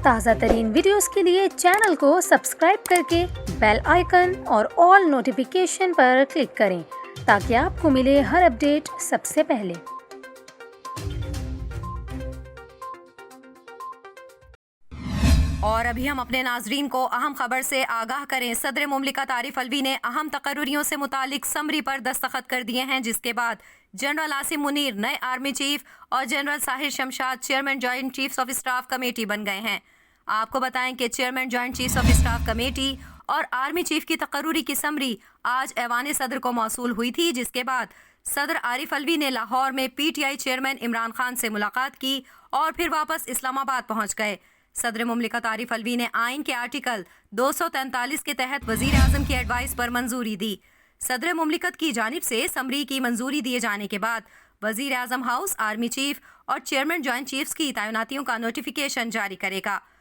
تازہ ترین ویڈیوز کے لیے چینل کو سبسکرائب کر کے بیل آئیکن اور آل نوٹیفیکیشن پر کلک کریں تاکہ آپ کو ملے ہر اپڈیٹ سب سے پہلے۔ اور ابھی ہم اپنے ناظرین کو اہم خبر سے آگاہ کریں۔ صدر مملکت عارف الوی نے اہم تقرریوں سے متعلق سمری پر دستخط کر دیے ہیں، جس کے بعد جنرل عاصم منیر نئے آرمی چیف اور general Sahir Shamshad chairman joint chiefs of staff committee بن گئے ہیں۔ آپ کو بتائیں کہ chairman joint chiefs of staff committee اور آرمی چیف کی تقرری کی سمری آج ایوان صدر کو موصول ہوئی تھی، جس کے بعد صدر عارف الوی نے لاہور میں P T I chairman Imran Khan سے ملاقات کی اور پھر واپس اسلام آباد پہنچ گئے۔ صدر مملکت عارف الوی نے آئین کے آرٹیکل 243 کے تحت وزیر اعظم کی ایڈوائس پر منظوری دی۔ صدر مملکت کی جانب سے سمری کی منظوری دیے جانے کے بعد وزیر اعظم ہاؤس آرمی چیف اور چیئرمین جوائنٹ چیفز کی تعیناتیوں کا نوٹیفیکیشن جاری کرے گا۔